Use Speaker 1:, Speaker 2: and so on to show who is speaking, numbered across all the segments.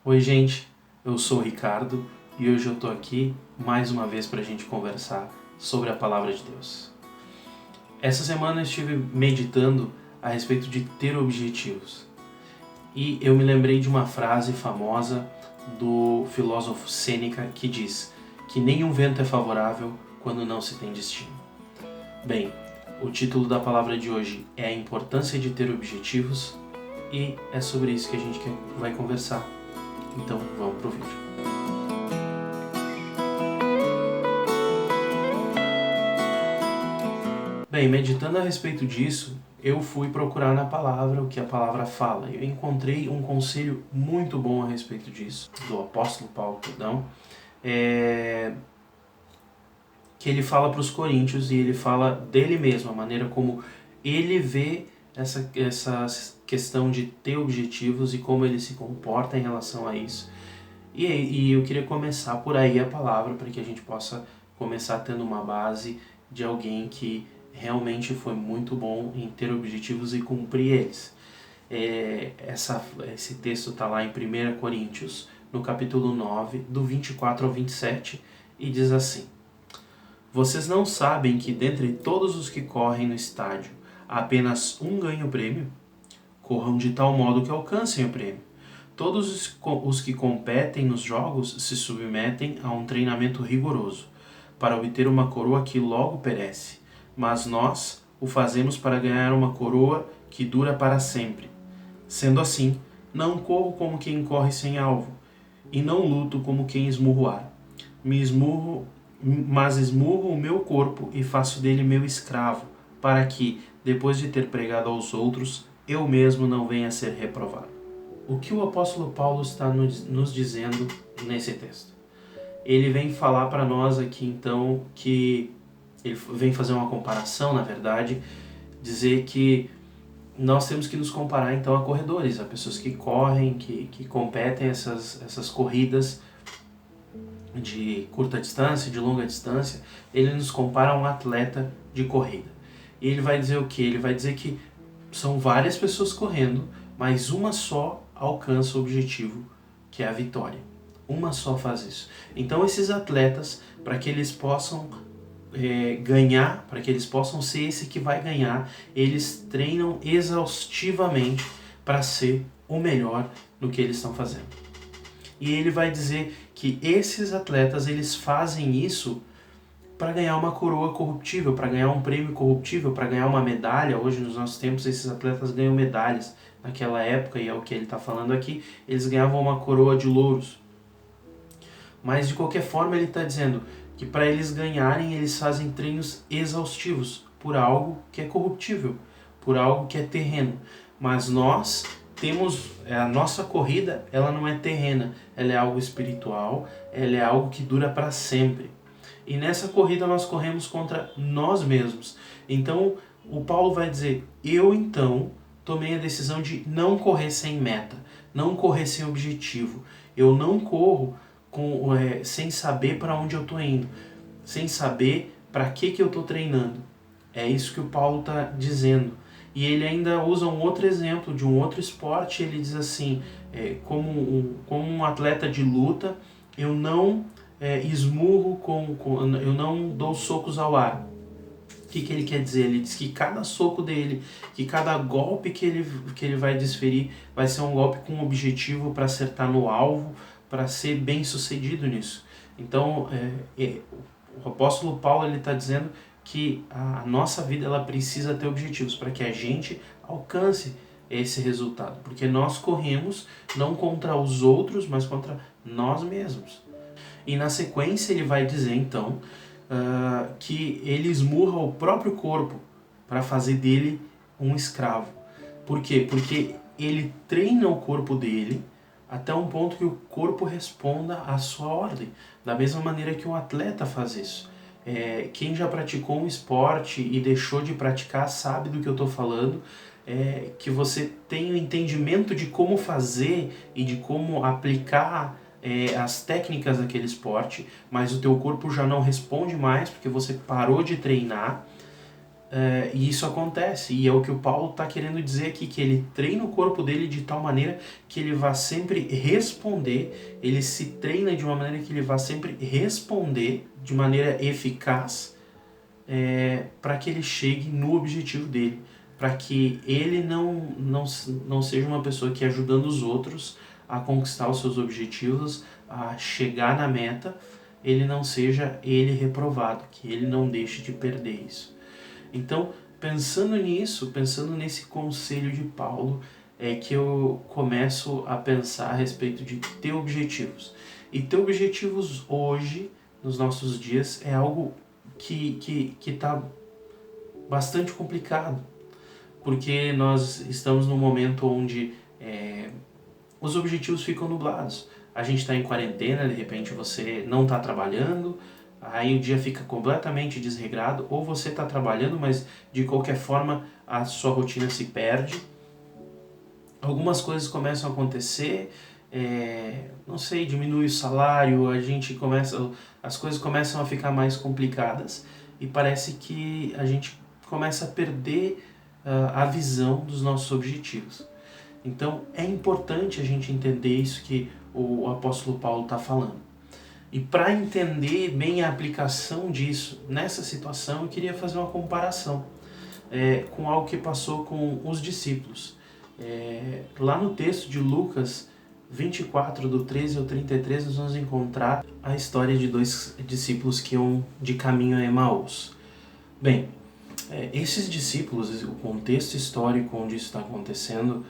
Speaker 1: Oi gente, eu sou o Ricardo e hoje eu tô aqui mais uma vez para a gente conversar sobre a Palavra de Deus. Essa semana eu estive meditando a respeito de ter objetivos e eu me lembrei de uma frase famosa do filósofo Sêneca que diz que nenhum vento é favorável quando não se tem destino. Bem, o título da palavra de hoje é a importância de ter objetivos e é sobre isso que a gente vai conversar. Então vamos pro vídeo. Bem, meditando a respeito disso, eu fui procurar na palavra o que a palavra fala. Eu encontrei um conselho muito bom a respeito disso, do apóstolo Paulo, que ele fala para os coríntios e ele fala dele mesmo, a maneira como ele vê essa questão de ter objetivos e como ele se comporta em relação a isso. E eu queria começar por aí a palavra, para que a gente possa começar tendo uma base de alguém que realmente foi muito bom em ter objetivos e cumprir eles. Esse texto está lá em 1 Coríntios, no capítulo 9, do 24 ao 27, e diz assim: Vocês não sabem que dentre todos os que correm no estádio, apenas um ganha o prêmio? Corram de tal modo que alcancem o prêmio. Todos os que competem nos jogos se submetem a um treinamento rigoroso, para obter uma coroa que logo perece. Mas nós o fazemos para ganhar uma coroa que dura para sempre. Sendo assim, não corro como quem corre sem alvo, e não luto como quem esmurra o ar. Mas esmurro o meu corpo e faço dele meu escravo, para que, depois de ter pregado aos outros, eu mesmo não venha a ser reprovado. O que o apóstolo Paulo está nos dizendo nesse texto? Ele vem falar para nós aqui então que ele vem fazer uma comparação, na verdade, dizer que nós temos que nos comparar então a corredores, a pessoas que correm, que competem essas corridas de curta distância, de longa distância. Ele nos compara a um atleta de corrida. E ele vai dizer o quê? Ele vai dizer que são várias pessoas correndo, mas uma só alcança o objetivo, que é a vitória. Uma só faz isso. Então esses atletas, para que eles possam ganhar, para que eles possam ser esse que vai ganhar, eles treinam exaustivamente para ser o melhor no que eles estão fazendo. E ele vai dizer que esses atletas, eles fazem isso para ganhar uma coroa corruptível, para ganhar um prêmio corruptível, para ganhar uma medalha. Hoje, nos nossos tempos, esses atletas ganham medalhas. Naquela época, e é o que ele está falando aqui, eles ganhavam uma coroa de louros. Mas, de qualquer forma, ele está dizendo que para eles ganharem, eles fazem treinos exaustivos por algo que é corruptível, por algo que é terreno. Mas nós temos, a nossa corrida, ela não é terrena, ela é algo espiritual, ela é algo que dura para sempre. E nessa corrida nós corremos contra nós mesmos. Então o Paulo vai dizer, eu então tomei a decisão de não correr sem meta, não correr sem objetivo. Eu não corro sem saber para onde eu estou indo, sem saber para que eu estou treinando. É isso que o Paulo está dizendo. E ele ainda usa um outro exemplo de um outro esporte. Ele diz assim, como um atleta de luta, eu não esmurro, eu não dou socos ao ar. O que ele quer dizer? Ele diz que cada soco dele, que cada golpe que ele vai desferir, vai ser um golpe com um objetivo para acertar no alvo, para ser bem sucedido nisso. Então, o apóstolo Paulo está dizendo que a nossa vida ela precisa ter objetivos para que a gente alcance esse resultado. Porque nós corremos não contra os outros, mas contra nós mesmos. E na sequência ele vai dizer então que ele esmurra o próprio corpo para fazer dele um escravo. Por quê? Porque ele treina o corpo dele até um ponto que o corpo responda à sua ordem. Da mesma maneira que um atleta faz isso. Quem já praticou um esporte e deixou de praticar sabe do que eu estou falando. Que você tem o entendimento de como fazer e de como aplicar as técnicas daquele esporte, mas o teu corpo já não responde mais porque você parou de treinar. E isso acontece, e é o que o Paulo está querendo dizer aqui, que ele treina o corpo dele de tal maneira que ele vá sempre responder, ele se treina de uma maneira que ele vá sempre responder de maneira eficaz, para que ele chegue no objetivo dele, para que ele não seja uma pessoa que ajudando os outros a conquistar os seus objetivos, a chegar na meta, ele não seja ele reprovado, que ele não deixe de perder isso. Então, pensando nisso, pensando nesse conselho de Paulo, é que eu começo a pensar a respeito de ter objetivos. E ter objetivos hoje, nos nossos dias, é algo que está bastante complicado, porque nós estamos num momento onde os objetivos ficam nublados. A gente está em quarentena, de repente você não está trabalhando, aí o dia fica completamente desregrado, ou você está trabalhando, mas de qualquer forma a sua rotina se perde. Algumas coisas começam a acontecer, não sei, diminui o salário, as coisas começam a ficar mais complicadas e parece que a gente começa a perder a visão dos nossos objetivos. Então é importante a gente entender isso que o apóstolo Paulo está falando. E para entender bem a aplicação disso nessa situação, eu queria fazer uma comparação com algo que passou com os discípulos. Lá no texto de Lucas 24, do 13 ao 33, nós vamos encontrar a história de dois discípulos que iam de caminho a Emaús. Bem, esses discípulos, o contexto histórico onde isso está acontecendo,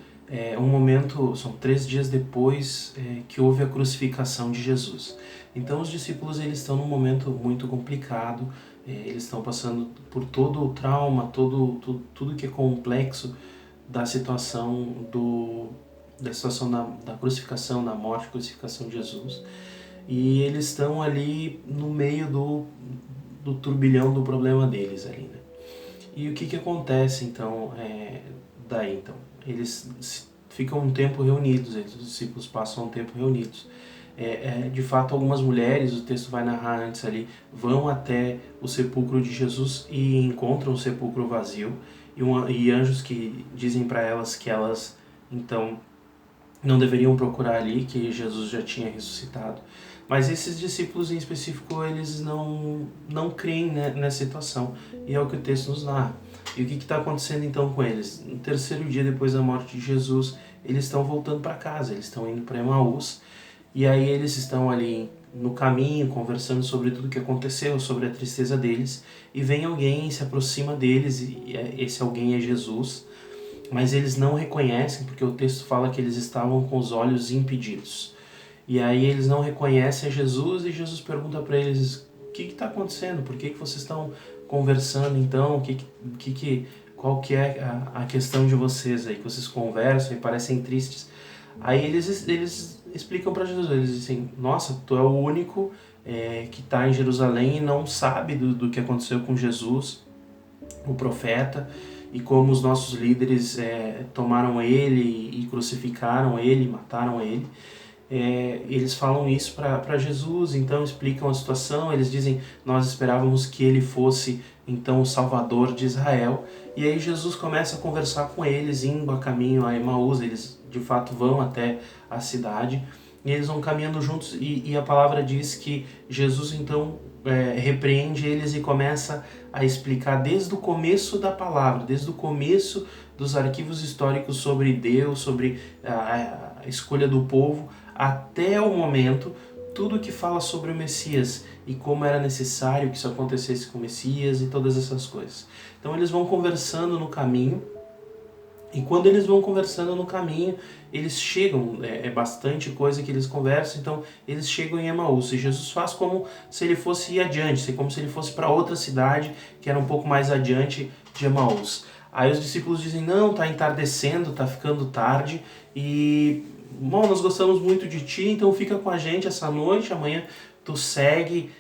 Speaker 1: um momento, são 3 dias depois que houve a crucificação de Jesus. Então os discípulos eles estão num momento muito complicado, eles estão passando por todo o trauma, tudo que é complexo da situação da crucificação, da morte, crucificação de Jesus. E eles estão ali no meio do turbilhão do problema deles ali, né? E o que acontece então daí então? Eles ficam um tempo reunidos, os discípulos passam um tempo reunidos. De fato, algumas mulheres, o texto vai narrar antes ali, vão até o sepulcro de Jesus e encontram o sepulcro vazio, e anjos que dizem para elas que elas então não deveriam procurar ali, que Jesus já tinha ressuscitado. Mas esses discípulos em específico, eles não creem, né, nessa situação, e é o que o texto nos narra. E o que está acontecendo então com eles? No 3º dia depois da morte de Jesus, eles estão voltando para casa, eles estão indo para Emaús, e aí eles estão ali no caminho, conversando sobre tudo o que aconteceu, sobre a tristeza deles, e vem alguém, se aproxima deles, e esse alguém é Jesus, mas eles não reconhecem, porque o texto fala que eles estavam com os olhos impedidos. E aí eles não reconhecem Jesus, e Jesus pergunta para eles: o que está acontecendo? Por que vocês estão conversando então? Qual que é a questão de vocês aí, que vocês conversam e parecem tristes? Aí eles explicam para Jesus, eles dizem: nossa, tu é o único que está em Jerusalém e não sabe do que aconteceu com Jesus, o profeta, e como os nossos líderes tomaram ele e crucificaram ele, mataram ele. Eles falam isso para Jesus, então explicam a situação, eles dizem: nós esperávamos que ele fosse então o Salvador de Israel. E aí Jesus começa a conversar com eles, indo a caminho a Emaús, eles de fato vão até a cidade, e eles vão caminhando juntos, e a palavra diz que Jesus então repreende eles e começa a explicar desde o começo da palavra, desde o começo dos arquivos históricos sobre Deus, sobre a escolha do povo, até o momento, tudo que fala sobre o Messias e como era necessário que isso acontecesse com o Messias e todas essas coisas. Então eles vão conversando no caminho, e quando eles vão conversando no caminho, eles chegam, bastante coisa que eles conversam, então eles chegam em Emaús, e Jesus faz como se ele fosse ir adiante, como se ele fosse para outra cidade que era um pouco mais adiante de Emaús. Aí os discípulos dizem: não, está entardecendo, está ficando tarde, e bom, nós gostamos muito de ti, então fica com a gente essa noite, amanhã tu segue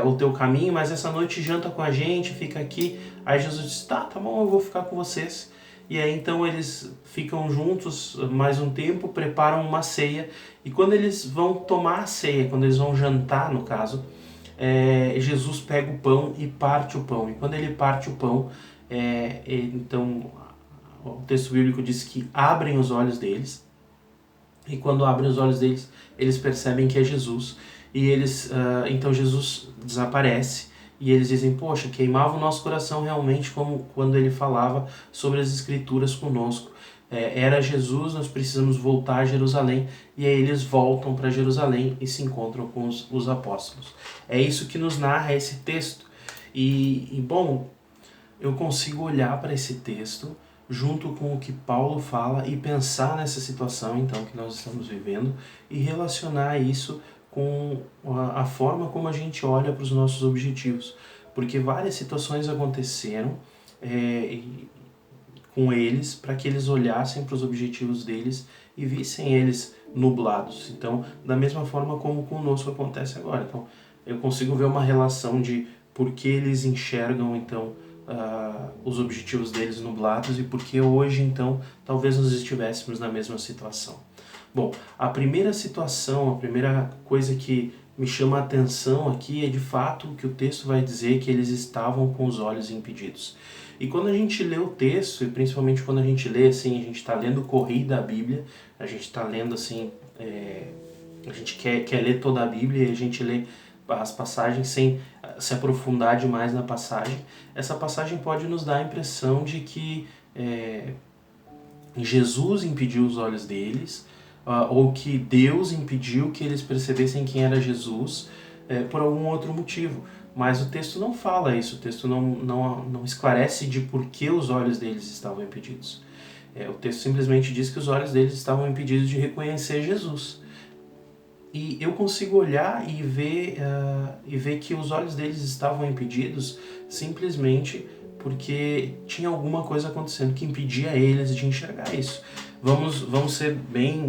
Speaker 1: o teu caminho, mas essa noite janta com a gente, fica aqui. Aí Jesus diz: tá bom, eu vou ficar com vocês. E aí então eles ficam juntos mais um tempo, preparam uma ceia, e quando eles vão tomar a ceia, quando eles vão jantar no caso, Jesus pega o pão e parte o pão, e quando ele parte o pão, Então o texto bíblico diz que abrem os olhos deles, e quando abrem os olhos deles, eles percebem que é Jesus, e então Jesus desaparece, e eles dizem, poxa, queimava o nosso coração realmente como quando ele falava sobre as Escrituras conosco. Era Jesus, nós precisamos voltar a Jerusalém. E aí eles voltam para Jerusalém e se encontram com os apóstolos. É isso que nos narra esse texto. Bom, eu consigo olhar para esse texto junto com o que Paulo fala e pensar nessa situação então que nós estamos vivendo e relacionar isso com a forma como a gente olha para os nossos objetivos. Porque várias situações aconteceram com eles para que eles olhassem para os objetivos deles e vissem eles nublados. Então, da mesma forma como conosco acontece agora. Então, eu consigo ver uma relação de por que eles enxergam então os objetivos deles nublados e por que hoje então talvez nós estivéssemos na mesma situação. Bom, a primeira situação, a primeira coisa que me chama a atenção aqui é de fato que o texto vai dizer que eles estavam com os olhos impedidos. E quando a gente lê o texto, e principalmente quando a gente lê assim, a gente está lendo corrida a Bíblia, a gente está lendo assim, a gente quer ler toda a Bíblia e a gente lê as passagens sem se aprofundar demais na passagem. Essa passagem pode nos dar a impressão de que Jesus impediu os olhos deles, ou que Deus impediu que eles percebessem quem era Jesus por algum outro motivo. Mas o texto não fala isso, o texto não esclarece de por que os olhos deles estavam impedidos. O texto simplesmente diz que os olhos deles estavam impedidos de reconhecer Jesus. E eu consigo olhar e ver que os olhos deles estavam impedidos simplesmente porque tinha alguma coisa acontecendo que impedia eles de enxergar isso. Vamos ser bem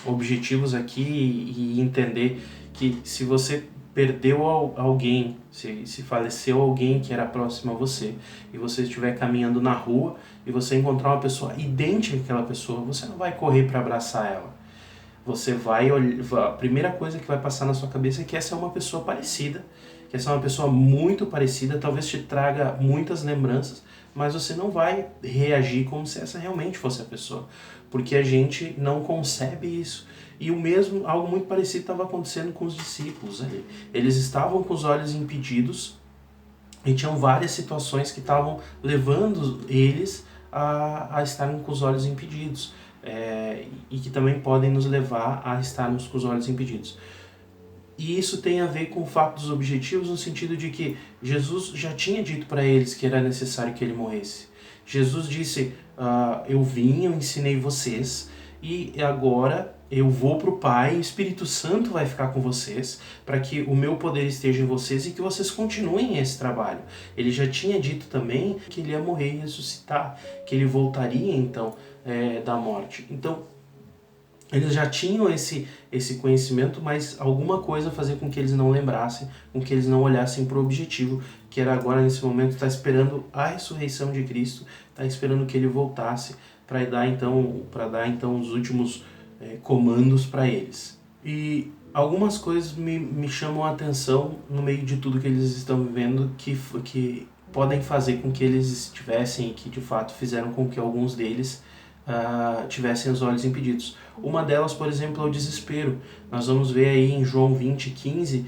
Speaker 1: objetivos aqui e entender que se você perdeu alguém, se faleceu alguém que era próximo a você, e você estiver caminhando na rua e você encontrar uma pessoa idêntica àquela pessoa, você não vai correr para abraçar ela. Você vai a primeira coisa que vai passar na sua cabeça é que essa é uma pessoa parecida, que essa é uma pessoa muito parecida, talvez te traga muitas lembranças, mas você não vai reagir como se essa realmente fosse a pessoa, porque a gente não concebe isso. E algo muito parecido estava acontecendo com os discípulos ali. Eles estavam com os olhos impedidos e tinham várias situações que estavam levando eles a estarem com os olhos impedidos. E que também podem nos levar a estarmos com os olhos impedidos. E isso tem a ver com o fato dos objetivos, no sentido de que Jesus já tinha dito para eles que era necessário que ele morresse. Jesus disse, eu vim, eu ensinei vocês, e agora eu vou para o Pai, o Espírito Santo vai ficar com vocês, para que o meu poder esteja em vocês e que vocês continuem esse trabalho. Ele já tinha dito também que ele ia morrer e ressuscitar, que ele voltaria então da morte. Então, eles já tinham esse conhecimento, mas alguma coisa fazia com que eles não lembrassem, com que eles não olhassem para o objetivo, que era agora, nesse momento, estar esperando a ressurreição de Cristo, estar esperando que ele voltasse para dar então os últimos comandos para eles. E algumas coisas me chamam a atenção no meio de tudo que eles estão vivendo, que podem fazer com que eles estivessem, e que de fato fizeram com que alguns deles tivessem os olhos impedidos. Uma delas, por exemplo, é o desespero. Nós vamos ver aí em João 20:15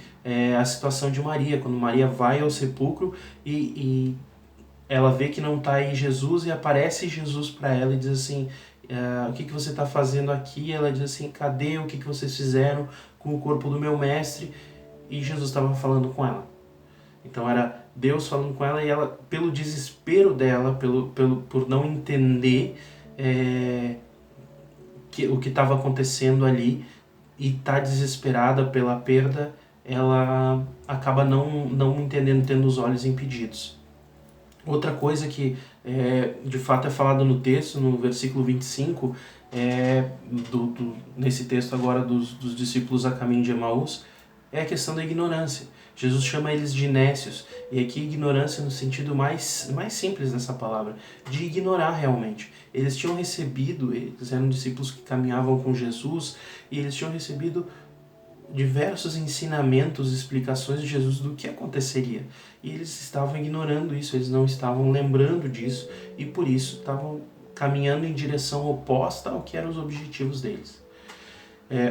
Speaker 1: a situação de Maria, quando Maria vai ao sepulcro e ela vê que não está aí Jesus e aparece Jesus para ela e diz assim, o que você está fazendo aqui? Ela diz assim, cadê? O que vocês fizeram com o corpo do meu mestre? E Jesus estava falando com ela. Então era Deus falando com ela e ela, pelo desespero dela, por não entender o que estava acontecendo ali e tá desesperada pela perda, ela acaba não entendendo, tendo os olhos impedidos. Outra coisa que de fato é falado no texto, no versículo 25, nesse texto agora dos discípulos a caminho de Emaús, é a questão da ignorância. Jesus chama eles de nécios, e aqui ignorância no sentido mais simples dessa palavra, de ignorar realmente. Eles eram discípulos que caminhavam com Jesus, e eles tinham recebido diversos ensinamentos, explicações de Jesus do que aconteceria. E eles estavam ignorando isso, eles não estavam lembrando disso e por isso estavam caminhando em direção oposta ao que eram os objetivos deles.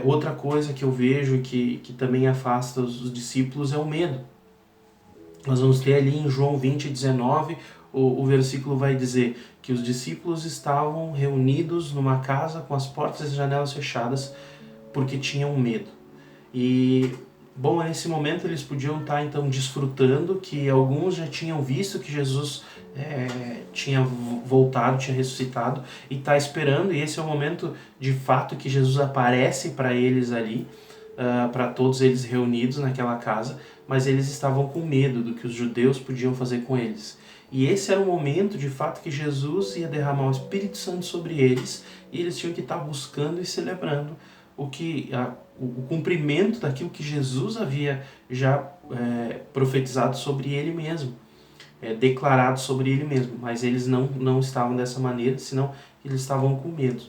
Speaker 1: Outra coisa que eu vejo que também afasta os discípulos é o medo. Nós vamos ter ali em João 20, 19, o versículo vai dizer que os discípulos estavam reunidos numa casa com as portas e janelas fechadas porque tinham medo. E, bom, nesse momento eles podiam estar então desfrutando que alguns já tinham visto que Jesus tinha voltado, tinha ressuscitado e está esperando, e esse é o momento de fato que Jesus aparece para eles ali, para todos eles reunidos naquela casa, mas eles estavam com medo do que os judeus podiam fazer com eles. E esse era o momento de fato que Jesus ia derramar o Espírito Santo sobre eles e eles tinham que estar buscando e celebrando o cumprimento daquilo que Jesus havia já profetizado sobre ele mesmo, declarado sobre ele mesmo, mas eles não estavam dessa maneira, senão eles estavam com medo.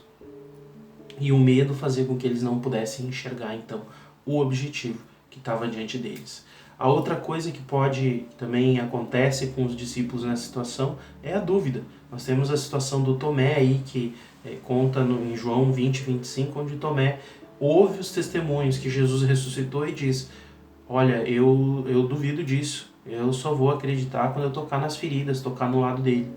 Speaker 1: E o medo fazia com que eles não pudessem enxergar então o objetivo que estava diante deles. A outra coisa que também acontece com os discípulos nessa situação é a dúvida. Nós temos a situação do Tomé aí, que conta em João 20, 25, onde Tomé ouve os testemunhos que Jesus ressuscitou e diz: olha, eu duvido disso, eu só vou acreditar quando eu tocar nas feridas, tocar no lado dele.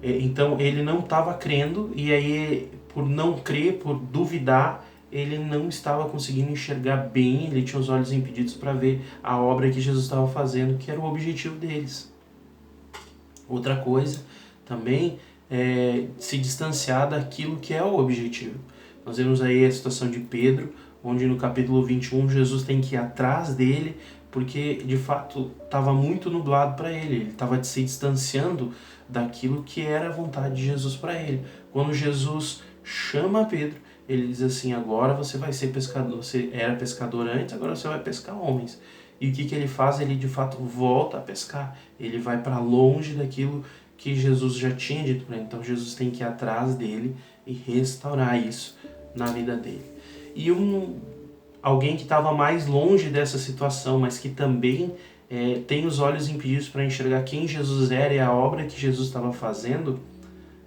Speaker 1: Então ele não estava crendo, e aí por não crer, por duvidar, ele não estava conseguindo enxergar bem, ele tinha os olhos impedidos para ver a obra que Jesus estava fazendo, que era o objetivo deles. Outra coisa também é se distanciar daquilo que é o objetivo. Nós vemos aí a situação de Pedro, onde no capítulo 21 Jesus tem que ir atrás dele, porque de fato estava muito nublado para ele estava se distanciando daquilo que era a vontade de Jesus para ele. Quando Jesus chama Pedro, ele diz assim: agora você vai ser pescador, você era pescador antes, agora você vai pescar homens. E o que ele faz? Ele de fato volta a pescar, ele vai para longe daquilo que Jesus já tinha dito para ele. Então Jesus tem que ir atrás dele e restaurar isso na vida dele. E alguém que estava mais longe dessa situação, mas que também tem os olhos impedidos para enxergar quem Jesus era e a obra que Jesus estava fazendo,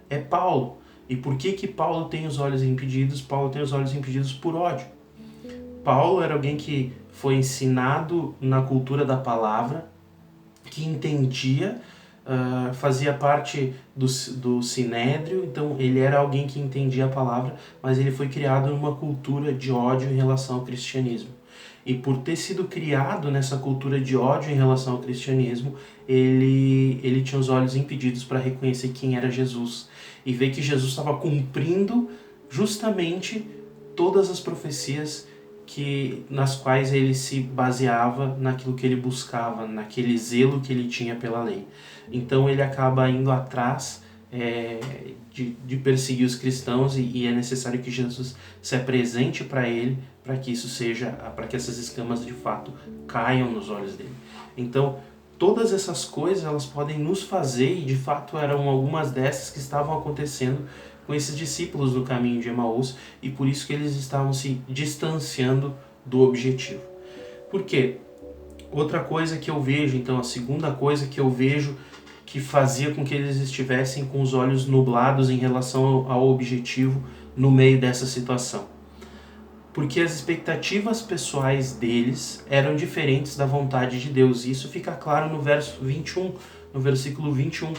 Speaker 1: é Paulo. E por que Paulo tem os olhos impedidos? Paulo tem os olhos impedidos por ódio. Paulo era alguém que foi ensinado na cultura da palavra, que entendia, fazia parte do Sinédrio, então ele era alguém que entendia a palavra, mas ele foi criado numa cultura de ódio em relação ao cristianismo. E por ter sido criado nessa cultura de ódio em relação ao cristianismo, ele tinha os olhos impedidos para reconhecer quem era Jesus e ver que Jesus estava cumprindo justamente todas as profecias nas quais ele se baseava, naquilo que ele buscava, naquele zelo que ele tinha pela lei. Então ele acaba indo atrás de perseguir os cristãos e é necessário que Jesus se apresente para ele, para que isso para que essas escamas de fato caiam nos olhos dele. Então todas essas coisas elas podem nos fazer, e de fato eram algumas dessas que estavam acontecendo com esses discípulos no caminho de Emaús, e por isso que eles estavam se distanciando do objetivo. Por quê? Outra coisa que eu vejo, então a segunda coisa que eu vejo que fazia com que eles estivessem com os olhos nublados em relação ao objetivo no meio dessa situação. Porque as expectativas pessoais deles eram diferentes da vontade de Deus. E isso fica claro no verso 21, no versículo 21,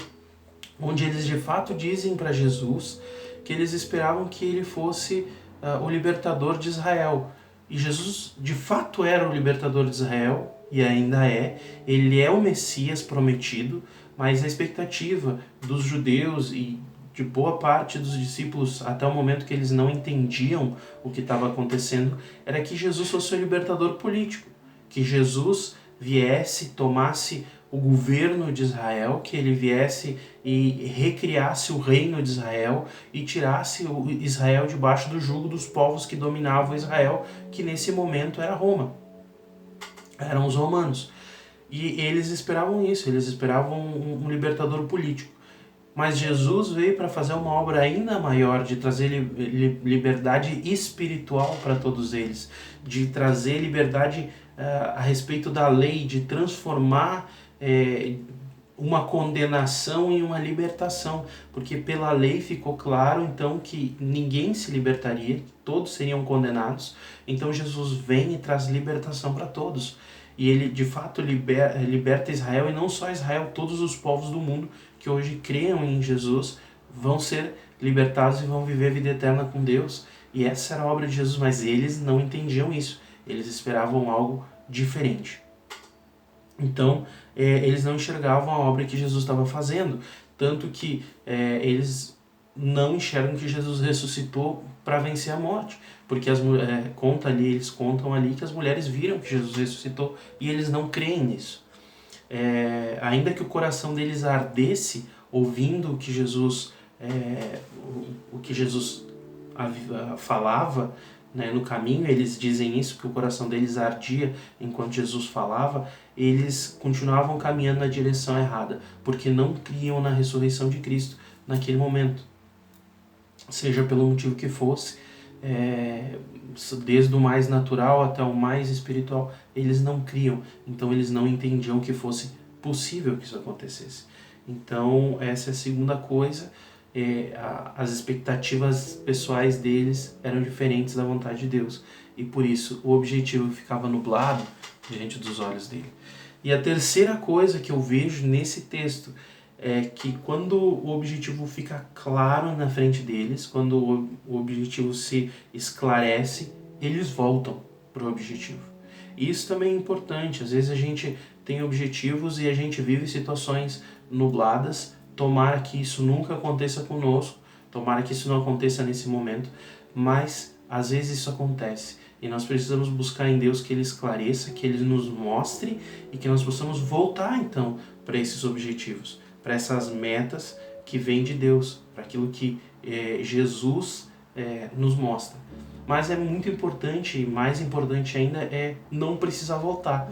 Speaker 1: onde eles de fato dizem para Jesus que eles esperavam que ele fosse o libertador de Israel. E Jesus de fato era o libertador de Israel, e ainda é. Ele é o Messias prometido, mas a expectativa dos judeus e de boa parte dos discípulos, até o momento que eles não entendiam o que estava acontecendo, era que Jesus fosse o libertador político, que Jesus viesse, tomasse o governo de Israel, que ele viesse e recriasse o reino de Israel e tirasse o Israel debaixo do jugo dos povos que dominavam Israel, que nesse momento era Roma, eram os romanos. E eles esperavam isso, eles esperavam um libertador político. Mas Jesus veio para fazer uma obra ainda maior, de trazer liberdade espiritual para todos eles, de trazer liberdade a respeito da lei, de transformar uma condenação em uma libertação, porque pela lei ficou claro então que ninguém se libertaria, todos seriam condenados. Então Jesus vem e traz libertação para todos, e ele de fato liberta Israel, e não só Israel, todos os povos do mundo que hoje creiam em Jesus vão ser libertados e vão viver a vida eterna com Deus. E essa era a obra de Jesus, mas eles não entendiam isso, eles esperavam algo diferente. Então, eles não enxergavam a obra que Jesus estava fazendo, tanto que eles não enxergam que Jesus ressuscitou para vencer a morte, porque eles contam ali que as mulheres viram que Jesus ressuscitou e eles não creem nisso. Ainda que o coração deles ardesse ouvindo o que Jesus falava, né, no caminho, eles dizem isso, que o coração deles ardia enquanto Jesus falava, eles continuavam caminhando na direção errada, porque não criam na ressurreição de Cristo naquele momento. Seja pelo motivo que fosse, desde o mais natural até o mais espiritual, eles não criam, então eles não entendiam que fosse possível que isso acontecesse. Então essa é a segunda coisa. As expectativas pessoais deles eram diferentes da vontade de Deus, e por isso o objetivo ficava nublado diante dos olhos dele. E a terceira coisa que eu vejo nesse texto é que quando o objetivo fica claro na frente deles, quando o objetivo se esclarece, eles voltam para o objetivo. E isso também é importante. Às vezes a gente tem objetivos e a gente vive situações nubladas. Tomara que isso nunca aconteça conosco, tomara que isso não aconteça nesse momento, mas às vezes isso acontece e nós precisamos buscar em Deus que Ele esclareça, que Ele nos mostre e que nós possamos voltar então para esses objetivos, para essas metas que vêm de Deus, para aquilo que Jesus nos mostra. Mas é muito importante, e mais importante ainda, é não precisar voltar.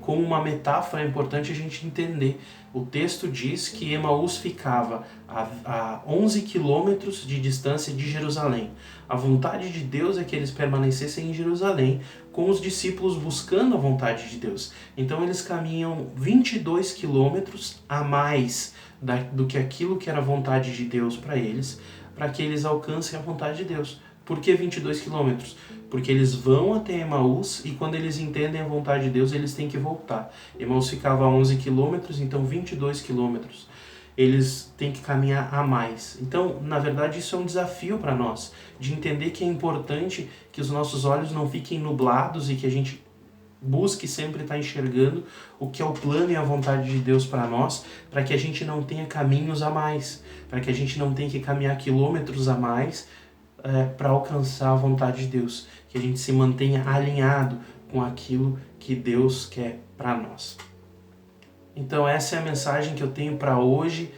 Speaker 1: Como uma metáfora é importante a gente entender. O texto diz que Emaús ficava a 11 quilômetros de distância de Jerusalém. A vontade de Deus é que eles permanecessem em Jerusalém, com os discípulos buscando a vontade de Deus. Então eles caminham 22 quilômetros a mais do que aquilo que era a vontade de Deus para eles, para que eles alcancem a vontade de Deus. Por que 22 quilômetros? Porque eles vão até Emaús e quando eles entendem a vontade de Deus, eles têm que voltar. Emaús ficava a 11 quilômetros, então 22 quilômetros. Eles têm que caminhar a mais. Então, na verdade, isso é um desafio para nós, de entender que é importante que os nossos olhos não fiquem nublados e que a gente busque sempre estar enxergando o que é o plano e a vontade de Deus para nós, para que a gente não tenha caminhos a mais, para que a gente não tenha que caminhar quilômetros a mais para alcançar a vontade de Deus, que a gente se mantenha alinhado com aquilo que Deus quer para nós. Então essa é a mensagem que eu tenho para hoje,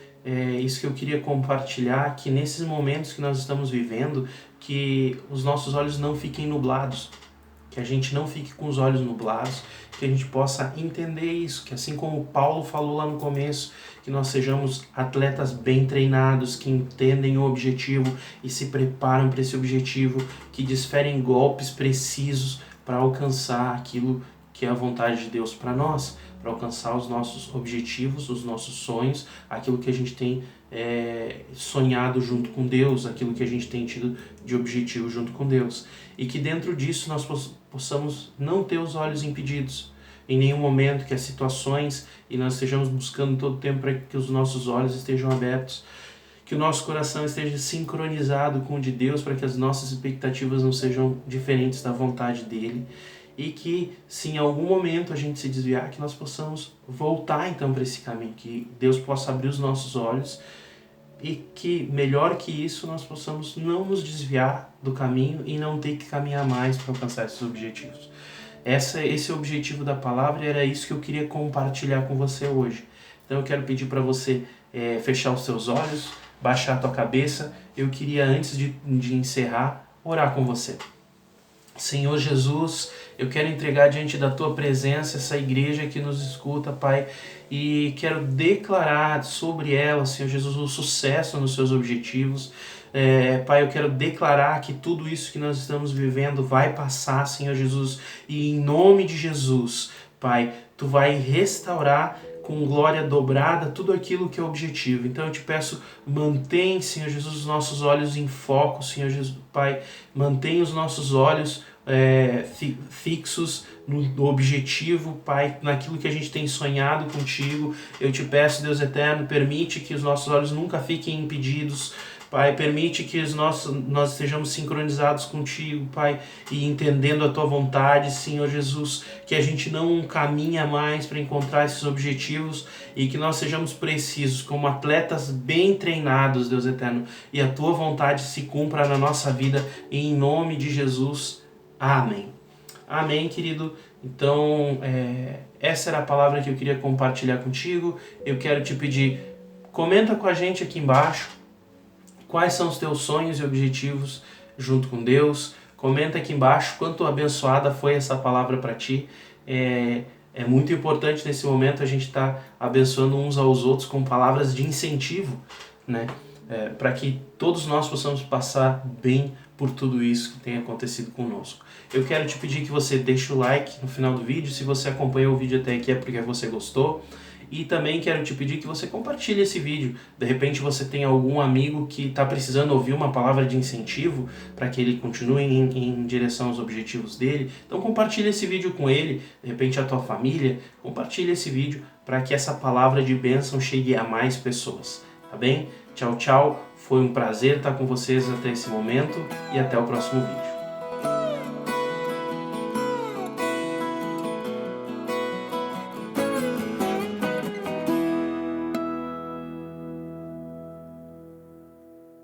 Speaker 1: isso que eu queria compartilhar, que nesses momentos que nós estamos vivendo, que os nossos olhos não fiquem nublados, que a gente não fique com os olhos nublados, que a gente possa entender isso, que assim como Paulo falou lá no começo, que nós sejamos atletas bem treinados, que entendem o objetivo e se preparam para esse objetivo, que desferem golpes precisos para alcançar aquilo que é a vontade de Deus para nós, para alcançar os nossos objetivos, os nossos sonhos, aquilo que a gente tem sonhado junto com Deus, aquilo que a gente tem tido de objetivo junto com Deus. E que dentro disso nós possamos não ter os olhos impedidos em nenhum momento, que as situações, e nós estejamos buscando todo o tempo para que os nossos olhos estejam abertos, que o nosso coração esteja sincronizado com o de Deus, para que as nossas expectativas não sejam diferentes da vontade dele, e que se em algum momento a gente se desviar, que nós possamos voltar então para esse caminho, que Deus possa abrir os nossos olhos e que, melhor que isso, nós possamos não nos desviar do caminho e não ter que caminhar mais para alcançar esses objetivos. Esse é o objetivo da palavra e era isso que eu queria compartilhar com você hoje. Então eu quero pedir para você fechar os seus olhos, baixar a tua cabeça. Eu queria, antes de encerrar, orar com você. Senhor Jesus, eu quero entregar diante da Tua presença essa igreja que nos escuta, Pai, e quero declarar sobre ela, Senhor Jesus, o sucesso nos seus objetivos. Pai, eu quero declarar que tudo isso que nós estamos vivendo vai passar, Senhor Jesus, e em nome de Jesus, Pai, Tu vai restaurar com glória dobrada tudo aquilo que é objetivo. Então eu te peço, mantém, Senhor Jesus, os nossos olhos em foco, Senhor Jesus, Pai, mantém os nossos olhos fixos no objetivo, Pai, naquilo que a gente tem sonhado contigo. Eu te peço, Deus eterno, permite que os nossos olhos nunca fiquem impedidos, Pai, permite que nós estejamos sincronizados contigo, Pai, e entendendo a Tua vontade, Senhor Jesus, que a gente não caminha mais para encontrar esses objetivos e que nós sejamos precisos, como atletas bem treinados, Deus eterno, e a Tua vontade se cumpra na nossa vida, em nome de Jesus. Amém. Amém, querido. Então, essa era a palavra que eu queria compartilhar contigo. Eu quero te pedir, comenta com a gente aqui embaixo quais são os teus sonhos e objetivos junto com Deus. Comenta aqui embaixo quanto abençoada foi essa palavra para ti. É muito importante nesse momento a gente estar abençoando uns aos outros com palavras de incentivo, né? Para que todos nós possamos passar bem por tudo isso que tem acontecido conosco. Eu quero te pedir que você deixe o like no final do vídeo. Se você acompanhou o vídeo até aqui é porque você gostou. E também quero te pedir que você compartilhe esse vídeo. De repente você tem algum amigo que está precisando ouvir uma palavra de incentivo para que ele continue em direção aos objetivos dele. Então compartilhe esse vídeo com ele, de repente a tua família. Compartilhe esse vídeo para que essa palavra de bênção chegue a mais pessoas. Tá bem? Tchau, tchau. Foi um prazer estar com vocês até esse momento e até o próximo vídeo.